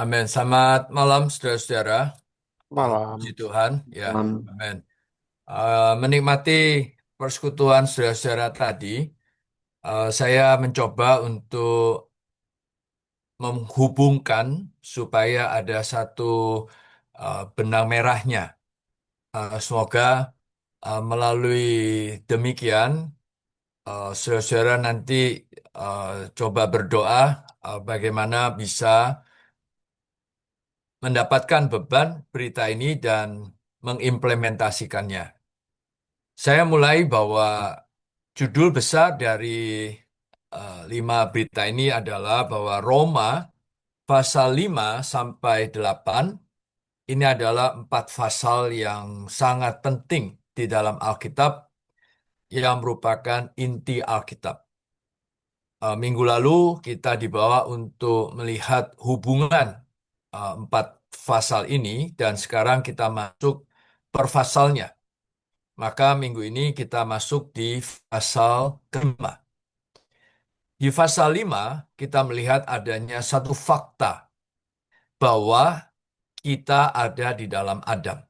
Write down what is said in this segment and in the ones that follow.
Amin. Selamat malam, saudara-saudara. Puji Malam. Tuhan. Ya, Malam. amin. Menikmati persekutuan saudara-saudara tadi, saya mencoba untuk menghubungkan supaya ada satu benang merahnya. Semoga melalui demikian, saudara-saudara nanti uh, coba berdoa bagaimana bisa mendapatkan beban berita ini dan mengimplementasikannya. Saya mulai bahwa judul besar dari lima berita ini adalah bahwa Roma pasal 5 sampai 8 ini adalah empat pasal yang sangat penting di dalam Alkitab yang merupakan inti Alkitab. Minggu lalu kita dibawa untuk melihat hubungan empat pasal ini dan sekarang kita masuk per pasalnya. Maka minggu ini kita masuk di pasal kelima. Di pasal 5 kita melihat adanya satu fakta bahwa kita ada di dalam Adam.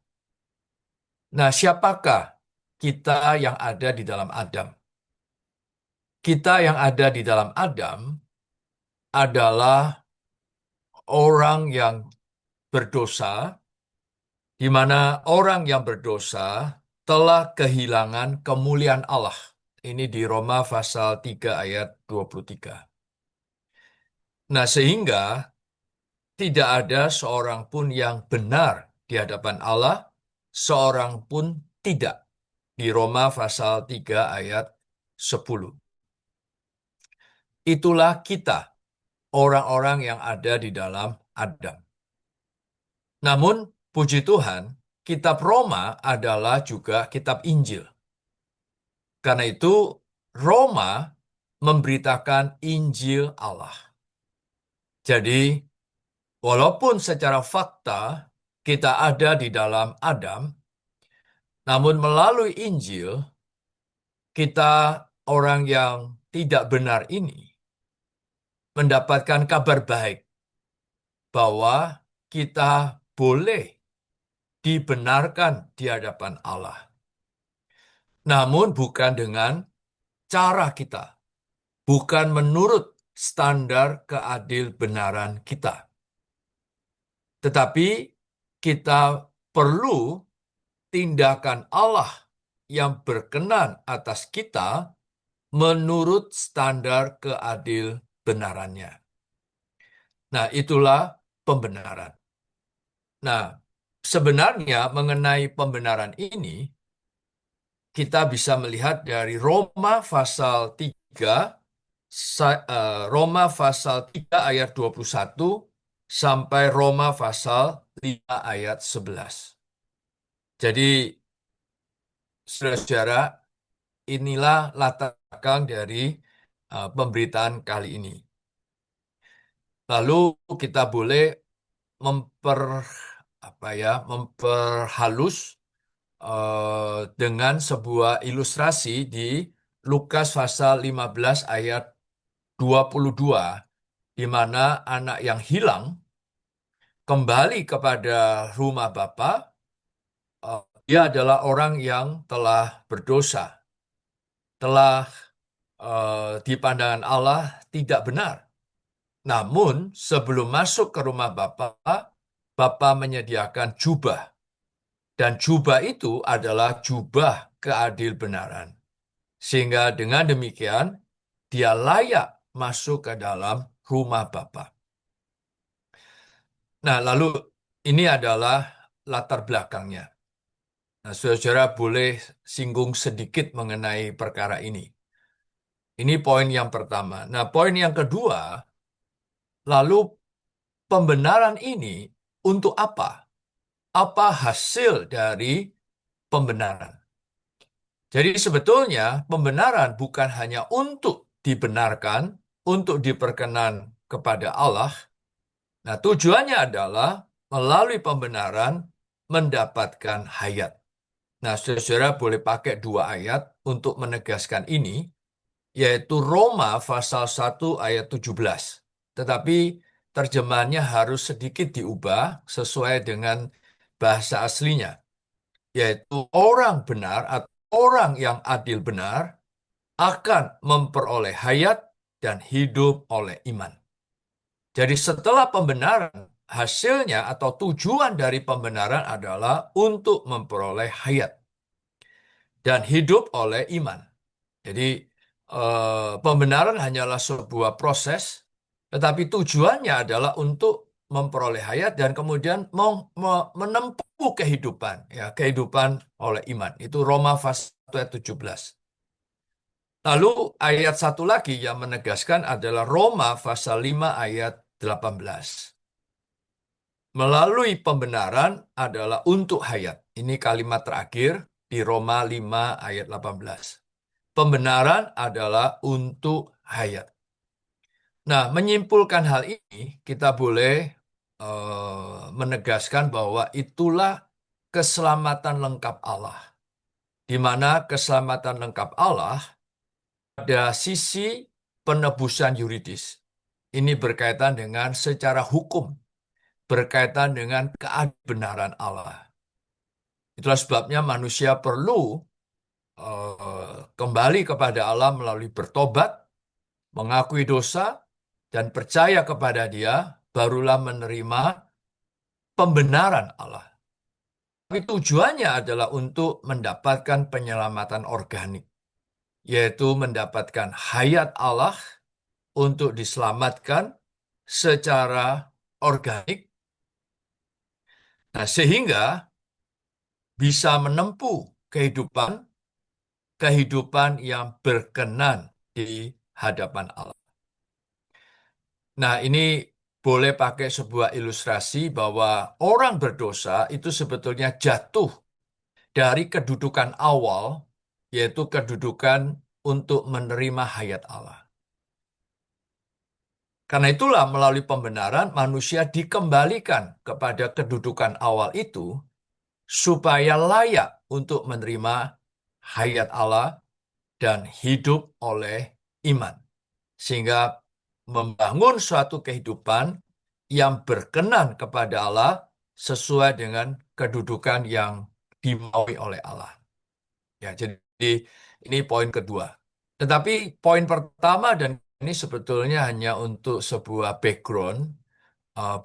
Nah, siapakah kita yang ada di dalam Adam? Kita yang ada di dalam Adam adalah orang yang berdosa, di mana orang yang berdosa telah kehilangan kemuliaan Allah. Ini di Roma pasal 3 ayat 23. Nah, sehingga tidak ada seorang pun yang benar di hadapan Allah, seorang pun tidak. Di Roma pasal 3 ayat 10. Itulah kita, orang-orang yang ada di dalam Adam. Namun, puji Tuhan, kitab Roma adalah juga kitab Injil. Karena itu, Roma memberitakan Injil Allah. Jadi, walaupun secara fakta kita ada di dalam Adam, namun melalui Injil, kita orang yang tidak benar ini mendapatkan kabar baik bahwa kita boleh dibenarkan di hadapan Allah. Namun bukan dengan cara kita, bukan menurut standar keadil benaran kita. Tetapi kita perlu tindakan Allah yang berkenan atas kita menurut standar keadil benarannya. Nah, itulah pembenaran. Nah, sebenarnya mengenai pembenaran ini, kita bisa melihat dari Roma pasal 3, Roma pasal 3 ayat 21, sampai Roma pasal 5 ayat 11. Jadi, saudara-saudara, inilah latar belakang dari pemberitaan kali ini. Lalu kita boleh memper memperhalus dengan sebuah ilustrasi di Lukas pasal 15 ayat 22, di mana anak yang hilang kembali kepada rumah Bapa. Dia adalah orang yang telah berdosa, telah di pandangan Allah tidak benar. Namun sebelum masuk ke rumah Bapa, Bapa menyediakan jubah. Dan jubah itu adalah jubah keadilbenaran. Sehingga dengan demikian, dia layak masuk ke dalam rumah Bapa. Nah, lalu ini adalah latar belakangnya. Nah, saudara-saudara boleh singgung sedikit mengenai perkara ini. Ini poin yang pertama. Nah, poin yang kedua, lalu pembenaran ini untuk apa? Apa hasil dari pembenaran? Jadi sebetulnya pembenaran bukan hanya untuk dibenarkan, untuk diperkenan kepada Allah. Nah, tujuannya adalah melalui pembenaran mendapatkan hayat. Nah, saudara boleh pakai dua ayat untuk menegaskan ini, yaitu Roma pasal 1 ayat 17. Tetapi terjemahannya harus sedikit diubah sesuai dengan bahasa aslinya, yaitu orang benar atau orang yang adil benar akan memperoleh hayat dan hidup oleh iman. Jadi setelah pembenaran, hasilnya atau tujuan dari pembenaran adalah untuk memperoleh hayat dan hidup oleh iman. Jadi pembenaran hanyalah sebuah proses, tetapi tujuannya adalah untuk memperoleh hayat dan kemudian menempuh kehidupan, ya kehidupan oleh iman. Itu Roma pasal 1 ayat 17. Lalu ayat satu lagi yang menegaskan adalah Roma pasal 5 ayat 18. Melalui pembenaran adalah untuk hayat. Ini kalimat terakhir di Roma 5 ayat 18. Pembenaran adalah untuk hayat. Nah, menyimpulkan hal ini, kita boleh menegaskan bahwa itulah keselamatan lengkap Allah. Di mana keselamatan lengkap Allah pada sisi penebusan yuridis. Ini berkaitan dengan secara hukum, berkaitan dengan kebenaran Allah. Itulah sebabnya manusia perlu kembali kepada Allah melalui bertobat, mengakui dosa, dan percaya kepada Dia, barulah menerima pembenaran Allah. Tapi tujuannya adalah untuk mendapatkan penyelamatan organik, yaitu mendapatkan hayat Allah untuk diselamatkan secara organik. Nah, sehingga bisa menempuh kehidupan yang berkenan di hadapan Allah. Nah, ini boleh pakai sebuah ilustrasi bahwa orang berdosa itu sebetulnya jatuh dari kedudukan awal, yaitu kedudukan untuk menerima hayat Allah. Karena itulah melalui pembenaran manusia dikembalikan kepada kedudukan awal itu supaya layak untuk menerima hayat Allah dan hidup oleh iman. Sehingga membangun suatu kehidupan yang berkenan kepada Allah sesuai dengan kedudukan yang dimaui oleh Allah. Ya, jadi ini poin kedua. Tetapi poin pertama dan ini sebetulnya hanya untuk sebuah background,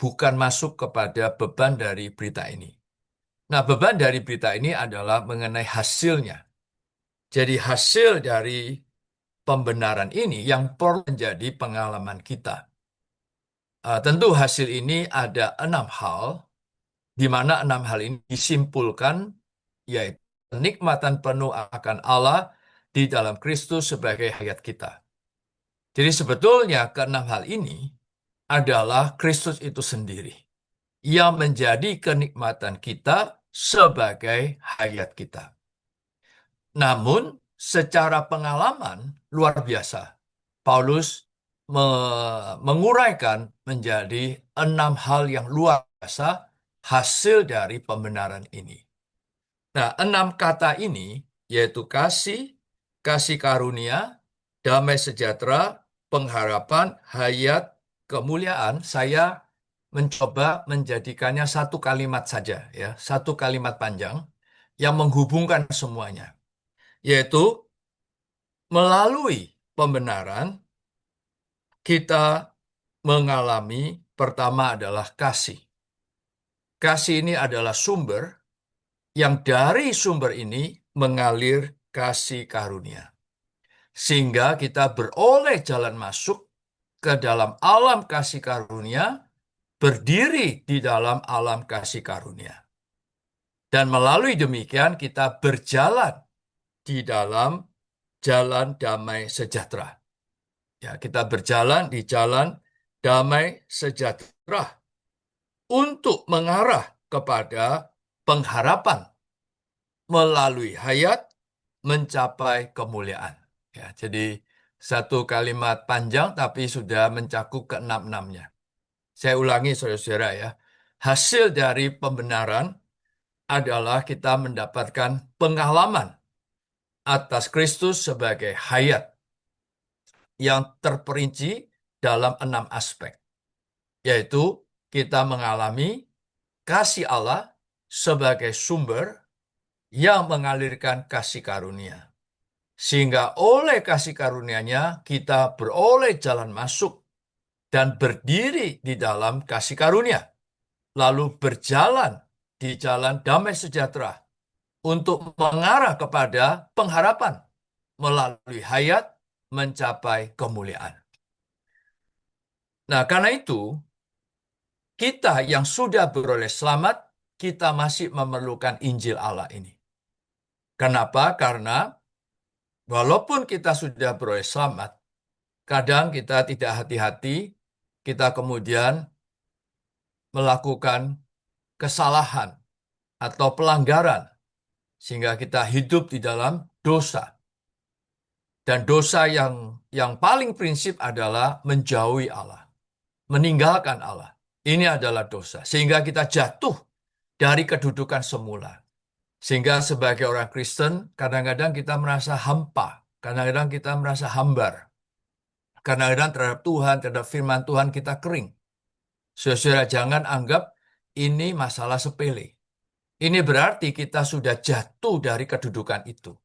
bukan masuk kepada beban dari berita ini. Nah, beban dari berita ini adalah mengenai hasilnya. Jadi hasil dari pembenaran ini yang perlu menjadi pengalaman kita. Tentu hasil ini ada 6 hal, di mana 6 hal ini disimpulkan, yaitu kenikmatan penuh akan Allah di dalam Kristus sebagai hayat kita. Jadi sebetulnya ke 6 hal ini adalah Kristus itu sendiri yang menjadi kenikmatan kita sebagai hayat kita. Namun secara pengalaman luar biasa, Paulus menguraikan menjadi 6 hal yang luar biasa hasil dari pembenaran ini. Nah, 6 kata ini yaitu kasih, kasih karunia, damai sejahtera, pengharapan, hayat, kemuliaan. Saya mencoba menjadikannya satu kalimat saja, ya, satu kalimat panjang yang menghubungkan semuanya, yaitu melalui pembenaran kita mengalami pertama adalah kasih. Kasih ini adalah sumber yang dari sumber ini mengalir kasih karunia. Sehingga kita beroleh jalan masuk ke dalam alam kasih karunia, berdiri di dalam alam kasih karunia. Dan melalui demikian kita berjalan di dalam jalan damai sejahtera. Ya, kita berjalan di jalan damai sejahtera untuk mengarah kepada pengharapan melalui hayat mencapai kemuliaan. Ya, jadi satu kalimat panjang tapi sudah mencakup ke-6-6-nya. Saya ulangi saudara-saudara ya. Hasil dari pembenaran adalah kita mendapatkan pengalaman atas Kristus sebagai hayat yang terperinci dalam 6 aspek. yaitu kita mengalami kasih Allah sebagai sumber yang mengalirkan kasih karunia. Sehingga oleh kasih karunia-Nya kita beroleh jalan masuk dan berdiri di dalam kasih karunia, lalu berjalan di jalan damai sejahtera untuk mengarah kepada pengharapan melalui hayat mencapai kemuliaan. Nah, karena itu, kita yang sudah beroleh selamat, kita masih memerlukan Injil Allah ini. Kenapa? Karena walaupun kita sudah beroleh selamat, kadang kita tidak hati-hati, kita kemudian melakukan kesalahan atau pelanggaran, sehingga kita hidup di dalam dosa. Dan dosa yang paling prinsip adalah menjauhi Allah, meninggalkan Allah. Ini adalah dosa. Sehingga kita jatuh dari kedudukan semula. Sehingga sebagai orang Kristen, kadang-kadang kita merasa hampa. Kadang-kadang kita merasa hambar. Kadang-kadang terhadap Tuhan, terhadap firman Tuhan kita kering. Saudara, jangan anggap ini masalah sepele. Ini berarti kita sudah jatuh dari kedudukan itu.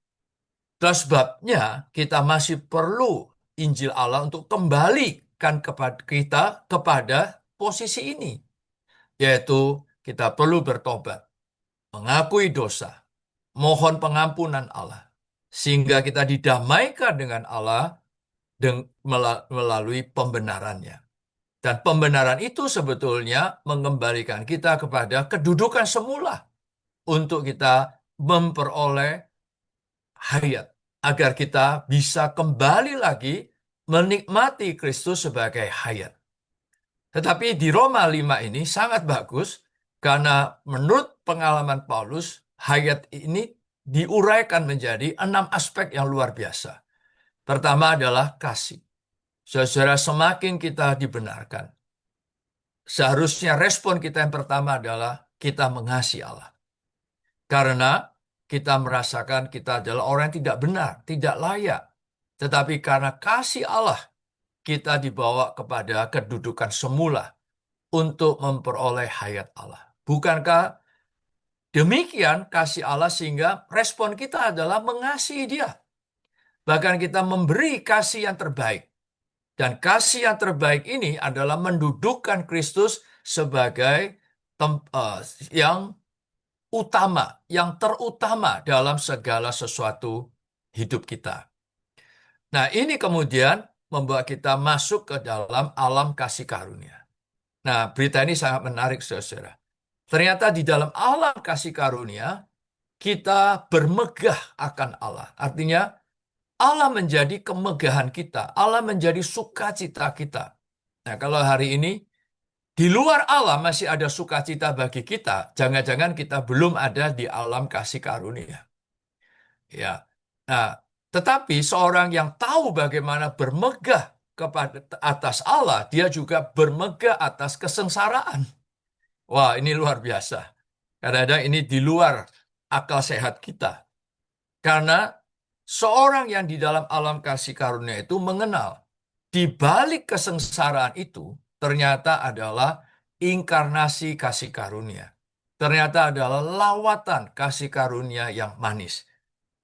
Itulah sebabnya kita masih perlu Injil Allah untuk kembalikan kepada kita kepada posisi ini. Yaitu kita perlu bertobat, mengakui dosa, mohon pengampunan Allah. Sehingga kita didamaikan dengan Allah melalui pembenarannya. Dan pembenaran itu sebetulnya mengembalikan kita kepada kedudukan semula untuk kita memperoleh hayat, agar kita bisa kembali lagi menikmati Kristus sebagai hayat. Tetapi di Roma 5 ini sangat bagus, karena menurut pengalaman Paulus, hayat ini diuraikan menjadi 6 aspek yang luar biasa. Pertama adalah kasih. Saudara, semakin kita dibenarkan, seharusnya respon kita yang pertama adalah kita mengasihi Allah. Karena kita merasakan kita adalah orang yang tidak benar, tidak layak. Tetapi karena kasih Allah, kita dibawa kepada kedudukan semula untuk memperoleh hayat Allah. Bukankah demikian kasih Allah sehingga respon kita adalah mengasihi Dia? Bahkan kita memberi kasih yang terbaik. Dan kasih yang terbaik ini adalah mendudukkan Kristus sebagai yang utama, yang terutama dalam segala sesuatu hidup kita. Nah, ini kemudian membawa kita masuk ke dalam alam kasih karunia. Nah, berita ini sangat menarik, saudara. Ternyata di dalam alam kasih karunia, kita bermegah akan Allah. Artinya, Allah menjadi kemegahan kita. Allah menjadi sukacita kita. Nah, kalau hari ini, di luar Allah masih ada sukacita bagi kita, jangan-jangan kita belum ada di alam kasih karunia. Ya. Nah, tetapi seorang yang tahu bagaimana bermegah kepada atas Allah, dia juga bermegah atas kesengsaraan. Wah, ini luar biasa. Kadang-kadang ini di luar akal sehat kita. Karena seorang yang di dalam alam kasih karunia itu mengenal di balik kesengsaraan itu ternyata adalah inkarnasi kasih karunia. Ternyata adalah lawatan kasih karunia yang manis.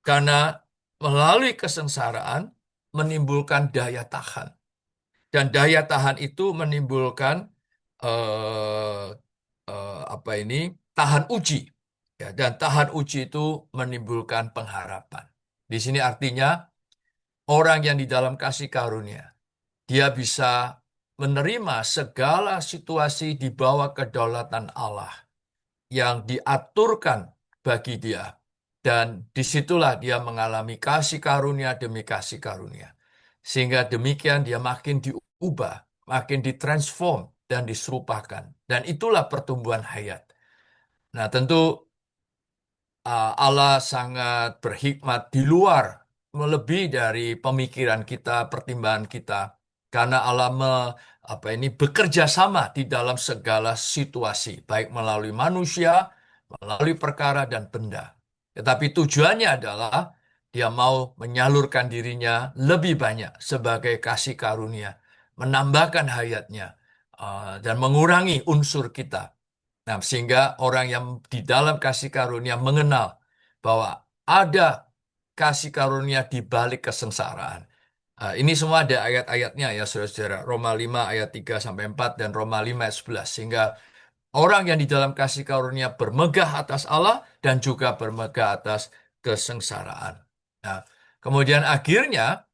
Karena melalui kesengsaraan menimbulkan daya tahan. Dan daya tahan itu menimbulkan eh, apa ini? Tahan uji. Ya, dan tahan uji itu menimbulkan pengharapan. Di sini artinya orang yang di dalam kasih karunia, dia bisa menerima segala situasi di bawah kedaulatan Allah yang diaturkan bagi dia. Dan disitulah dia mengalami kasih karunia demi kasih karunia. Sehingga demikian dia makin diubah, makin ditransform dan diserupakan. Dan itulah pertumbuhan hayat. Nah, tentu Allah sangat berhikmat di luar, melebihi dari pemikiran kita, pertimbangan kita. Karena Allah bekerja sama di dalam segala situasi, baik melalui manusia, melalui perkara dan benda. Tetapi tujuannya adalah dia mau menyalurkan dirinya lebih banyak sebagai kasih karunia, menambahkan hayatnya, dan mengurangi unsur kita. Nah, sehingga orang yang di dalam kasih karunia mengenal bahwa ada kasih karunia di balik kesengsaraan. Ini semua ada ayat-ayatnya ya saudara-saudara. Roma 5 ayat 3 sampai 4 dan Roma 5 ayat 11. Sehingga orang yang di dalam kasih karunia bermegah atas Allah dan juga bermegah atas kesengsaraan. Nah, kemudian akhirnya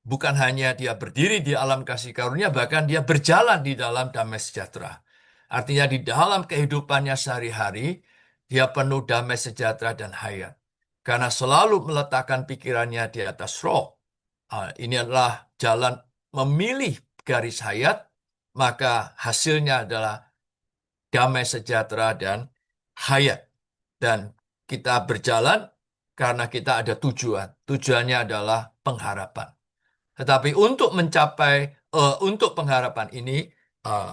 bukan hanya dia berdiri di alam kasih karunia, bahkan dia berjalan di dalam damai sejahtera. Artinya di dalam kehidupannya sehari-hari, dia penuh damai sejahtera dan hayat. Karena selalu meletakkan pikirannya di atas roh. Ini adalah jalan memilih garis hayat, maka hasilnya adalah damai sejahtera dan hayat. Dan kita berjalan karena kita ada tujuan. Tujuannya adalah pengharapan. Tetapi untuk pengharapan ini,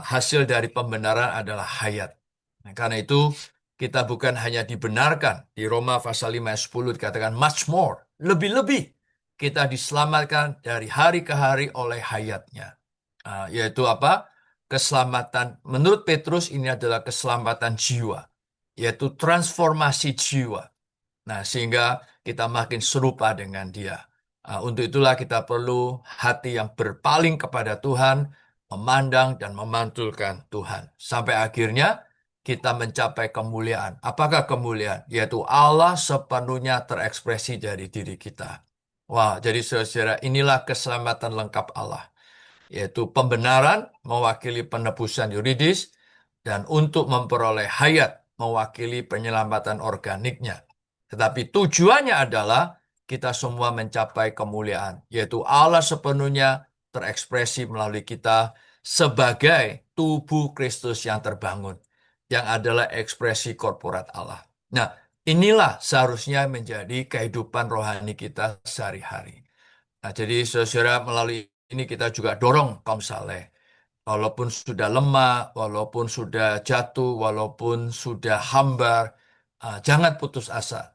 hasil dari pembenaran adalah hayat. Nah, karena itu, kita bukan hanya dibenarkan. Di Roma pasal 5 ayat 10 dikatakan much more. Lebih-lebih kita diselamatkan dari hari ke hari oleh hayatnya. Yaitu apa? Keselamatan. Menurut Petrus ini adalah keselamatan jiwa. Yaitu transformasi jiwa. Nah, sehingga kita makin serupa dengan dia. Untuk itulah kita perlu hati yang berpaling kepada Tuhan, memandang dan memantulkan Tuhan. Sampai akhirnya kita mencapai kemuliaan. Apakah kemuliaan? Yaitu Allah sepenuhnya terekspresi dari diri kita. Wah, jadi saudara-saudara, inilah keselamatan lengkap Allah, yaitu pembenaran mewakili penebusan yuridis, dan untuk memperoleh hayat mewakili penyelamatan organiknya. Tetapi tujuannya adalah kita semua mencapai kemuliaan, yaitu Allah sepenuhnya terekspresi melalui kita sebagai tubuh Kristus yang terbangun, yang adalah ekspresi korporat Allah. Nah, inilah seharusnya menjadi kehidupan rohani kita sehari-hari. Nah, jadi saudara, melalui ini kita juga dorong kaum saleh. Walaupun sudah lemah, walaupun sudah jatuh, walaupun sudah hambar, jangan putus asa,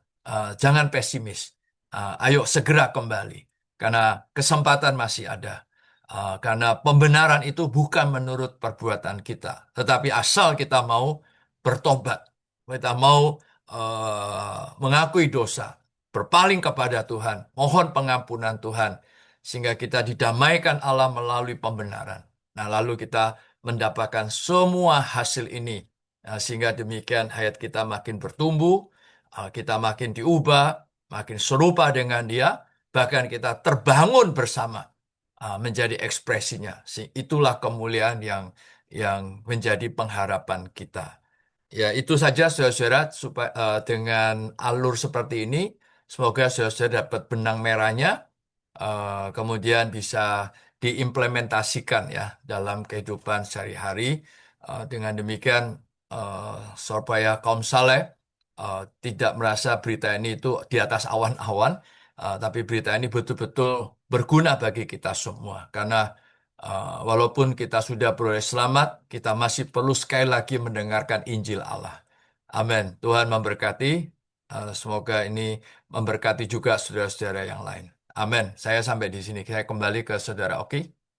jangan pesimis. Ayo segera kembali, karena kesempatan masih ada. Karena pembenaran itu bukan menurut perbuatan kita, tetapi asal kita mau bertobat, kita mau mengakui dosa, berpaling kepada Tuhan, mohon pengampunan Tuhan, sehingga kita didamaikan Allah melalui pembenaran. Nah, lalu kita mendapatkan semua hasil ini. Nah, sehingga demikian hayat kita makin bertumbuh, kita makin diubah, makin serupa dengan Dia, bahkan kita terbangun bersama menjadi ekspresinya. Itulah kemuliaan yang menjadi pengharapan kita. Ya, itu saja saudara-saudara, supaya dengan alur seperti ini, semoga saudara-saudara dapat benang merahnya, kemudian bisa diimplementasikan ya dalam kehidupan sehari-hari. Dengan demikian, supaya kaum saleh tidak merasa berita ini itu di atas awan-awan, tapi berita ini betul-betul berguna bagi kita semua. Karena walaupun kita sudah beroleh selamat, kita masih perlu sekali lagi mendengarkan Injil Allah. Amin. Tuhan memberkati. Semoga ini memberkati juga saudara-saudara yang lain. Amin. Saya sampai di sini. Saya kembali ke saudara Oki.